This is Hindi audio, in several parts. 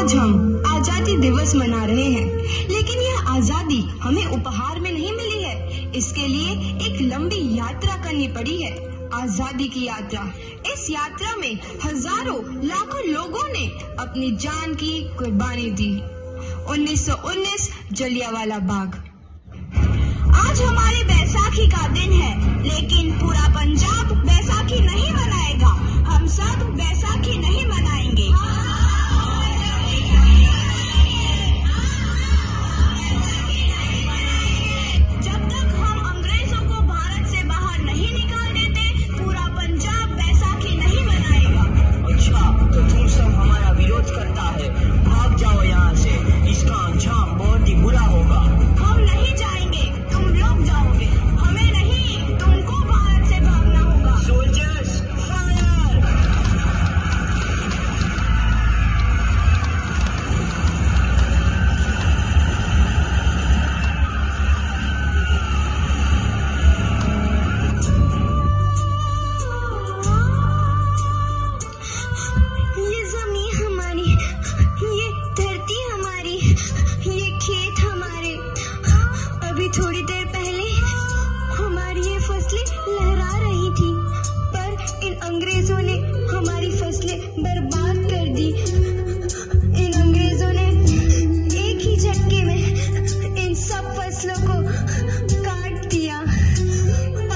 आज हम आजादी दिवस मना रहे हैं, लेकिन यह आजादी हमें उपहार में नहीं मिली है। इसके लिए एक लंबी यात्रा करनी पड़ी है, आजादी की यात्रा। इस यात्रा में हजारों लाखों लोगों ने अपनी जान की कुर्बानी दी। 1919 जलियांवाला बाग। आज हमारी बैसाखी का दिन है, लेकिन पूरा पंजाब बैसाखी नहीं मनाएगा। हम सब बैसाखी नहीं मनाएंगे। जब तक हम अंग्रेजों को भारत से बाहर नहीं निकाल देते, पूरा पंजाब बैसाखी नहीं मनाएगा। अच्छा, तो तुम सब हमारा विरोध करता है, भाग जाओ यहाँ से। इसका अंजाम बहुत ही बुरा होगा। हम नहीं जाएंगे, तुम लोग जाओगे। हमें नहीं, तुमको भारत से भागना होगा। Soldiers fire! ये जमीन हमारी, ये धरती हमारी, ये खेत हमारे। अभी थोड़ी देर पहले हमारी ये फसलें लहरा रही थी, पर इन अंग्रेजों ने हमारी फसलें बर्बाद कर दी। इन अंग्रेजों ने एक ही झटके में इन सब फसलों को काट दिया।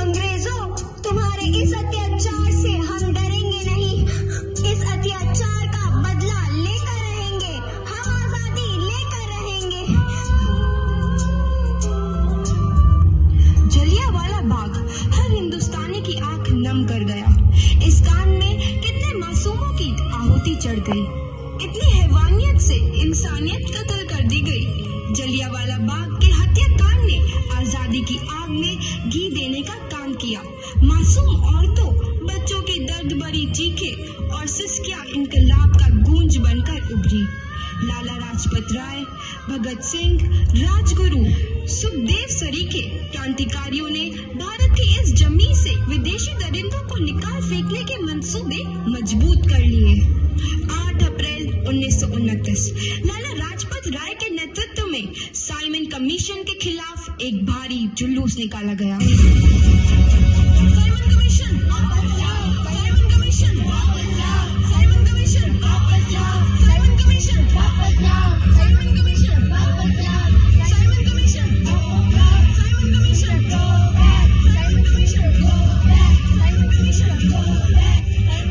अंग्रेजों, तुम्हारे इस अत्याचार से हम डरेंगे नहीं। इस अत्याचार का बदला लेकर रहेंगे। हम आजादी लेकर रहेंगे। जलियांवाला बाग हर हिंदुस्तानी की आंख नम कर गया। इस कांड में कितने मासूमों की आहुति चढ़ गई, इतनी हैवानियत से इंसानियत कत्ल कर दी गई। जलियांवाला बाग के हत्याकांड ने आजादी की आग में घी देने का काम किया। मासूम औरतों, बच्चों के दर्द भरी चीखें और सिसकियां इनकलाब का गूंज बनकर उभरी। लाला लाजपत राय, भगत सिंह, राजगुरु, सुखदेव सरीखे क्रांतिकारियों ने भारत की इस जमीन से विदेशी दरिंदों को निकाल फेंकने के मंसूबे मजबूत कर लिए। 8 अप्रैल 1929 लाला लाजपत राय के नेतृत्व में साइमन कमीशन के खिलाफ एक भारी जुलूस निकाला गया। Simon commission, Simon commission, Simon commission, Simon commission, Simon commission, Simon commission, Simon commission, Simon commission.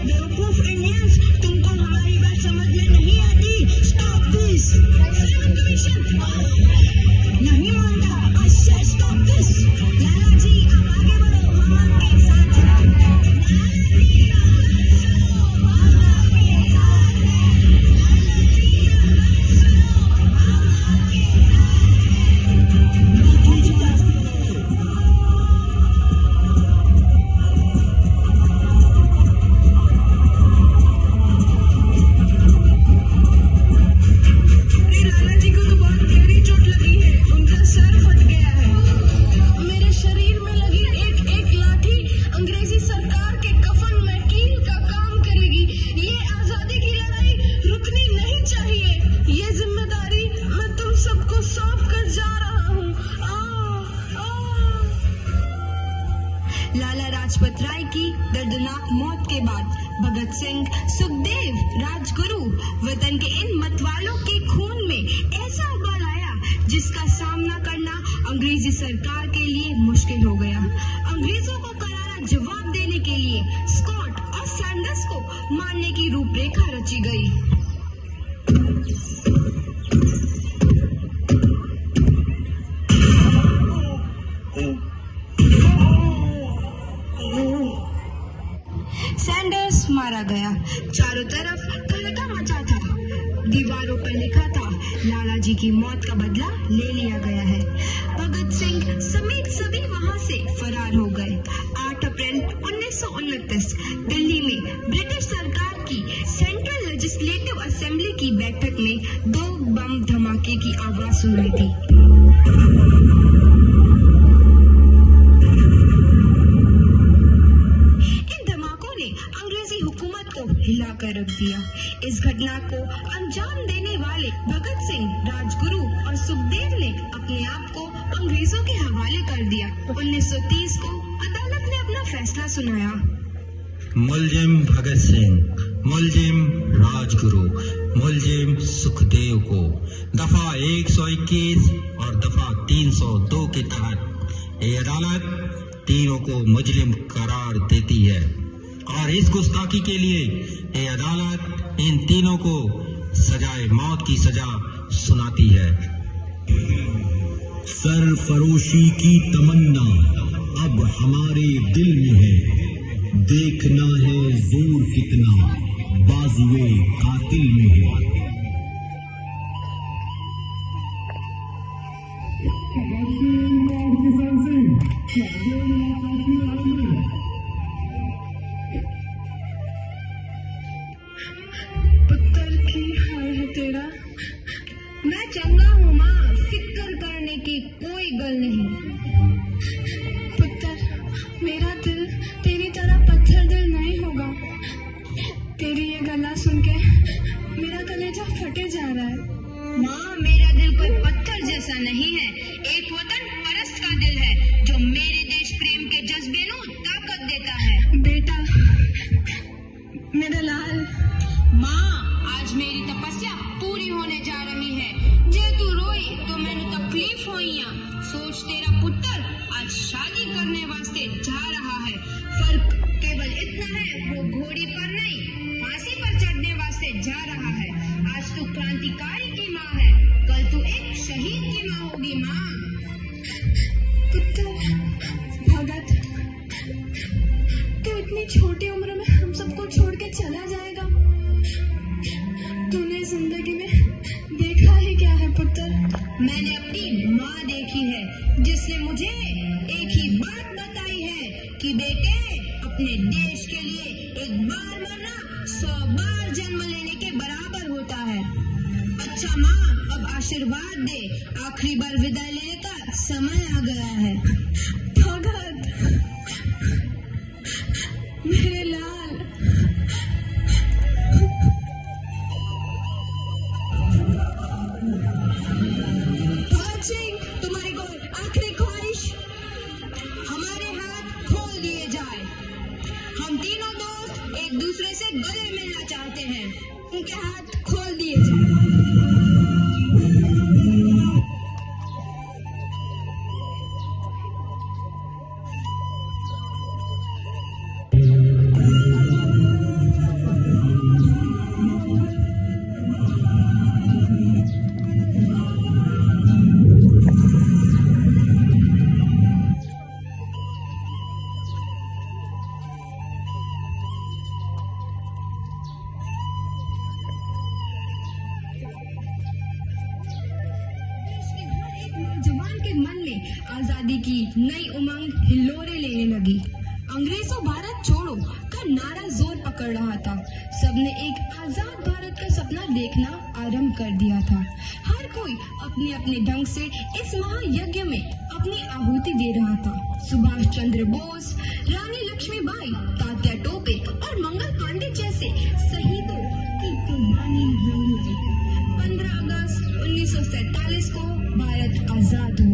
बेवकूफ इंडियंस, तुमको हमारी बात समझ में नहीं आती। Stop this. साइमन कमीशन नहीं मानता। I said stop this। लाला जी, अब आगे बढ़ो, हम आपके साथ हैं। लाला जी को तो बहुत गहरी चोट लगी है, उनका सर फट गया है। मेरे शरीर में लगी एक एक लाठी अंग्रेजी सरकार के कफन में कील का काम करेगी। ये आजादी की लड़ाई रुकनी नहीं चाहिए। ये जिम्मेदारी मैं तुम सबको सौंप कर जा रहा हूँ। लाला लाजपत राय की दर्दनाक मौत के बाद भगत सिंह, सुखदेव, राजगुरु वतन के इन मतवालों के खून में ऐसा उबाल आया जिसका सामना करना अंग्रेजी सरकार के लिए मुश्किल हो गया। अंग्रेजों को करारा जवाब देने के लिए स्कॉट और सैंडर्स को मारने की रूपरेखा रची गई। सैंडर्स मारा गया। चारों तरफ तहलका मचा था। दीवारों पर लिखा था, लाला जी की मौत का बदला ले लिया गया है। भगत सिंह समेत सभी वहां से फरार हो गए। 8 अप्रैल 1929 दिल्ली में ब्रिटिश सरकार की सेंट्रल लेजिस्लेटिव असेंबली की बैठक में 2 बम धमाके की आवाज सुनाई दी। इन धमाकों ने अंग्रेजी हुकूमत को हिला कर रख दिया। इस घटना को अंजाम देने वाले भगत सिंह, राजगुरु और सुखदेव ने अपने आप को अंग्रेजों के हवाले कर दिया। 1930 को अदालत ने अपना फैसला सुनाया। मुलजिम भगत सिंह, मुलजिम राजगुरु, मुलजिम सुखदेव को दफा 121 और दफा 302 के तहत ये अदालत तीनों को मुजरिम करार देती है और इस गुस्ताखी के लिए ये अदालत इन तीनों को सजाए मौत की सजा सुनाती है। सरफरोशी की तमन्ना अब हमारे दिल में है, देखना है जोर कितना बाजुए कातिल में है। पुत्र की हाल है तेरा। मैं चंगा हूँ माँ, फिक्र करने की कोई गल नहीं। पुत्र, मेरा दिल तेरी तरह पत्थर दिल नहीं होगा। तेरी ये गला सुन के मेरा कलेजा फटे जा रहा है। माँ, मेरा दिल कोई पत्थर जैसा नहीं है, एक वतन परस्त का दिल है जो मेरे देश प्रेम के जज्बे को ताकत देता है। बेटा, मेरा लाल। माँ, आज मेरी तपस्या पूरी होने जा रही है। जे तू रोई तो मैंने तकलीफ होइया। सोच, तेरा पुत्र आज शादी करने वास्ते जा रहा है। फर्क केवल इतना है, वो घोड़ी पर नहीं फांसी पर चढ़ने वास्ते जा रहा है। आज तू क्रांतिकारी की माँ है, कल तू एक शहीद की माँ होगी। माँ, पुत्र भगत, तू इतनी छोटी उम्र में हम सबको छोड़ के चला जाएगा। तूने जिंदगी में देखा ही क्या है पुत्र? मैंने अपनी माँ देखी है, जिसने मुझे एक ही बात बताई है कि बेटे, अपने देश के लिए एक बार मरना 100 बार जन्म लेने के बराबर होता है। अच्छा माँ, अब आशीर्वाद दे, आखिरी बार विदाई लेने का समय आ गया है। भगत, मेरे लाल। भगत सिंह, तुम्हारी कोई आखिरी ख्वाहिश? हमारे हाथ खोल दिए जाए। हम तीनों दोस्त एक दूसरे से गले मिलना चाहते हैं। उनके हाथ खोल दिए जाए। नौजवान के मन में आजादी की नई उमंग हिलोरे लेने लगी। अंग्रेजों भारत छोड़ो का नारा जोर पकड़ रहा था। सबने एक आजाद भारत का सपना देखना आरंभ कर दिया था। हर कोई अपने अपने ढंग से इस महायज्ञ में अपनी आहुति दे रहा था। सुभाष चंद्र बोस, रानी लक्ष्मीबाई, तात्या टोपे और मंगल पांडे जैसे शहीदों की कुर्बानी रंग लाई। 15 अगस्त 1947 को भारत आजाद हुआ।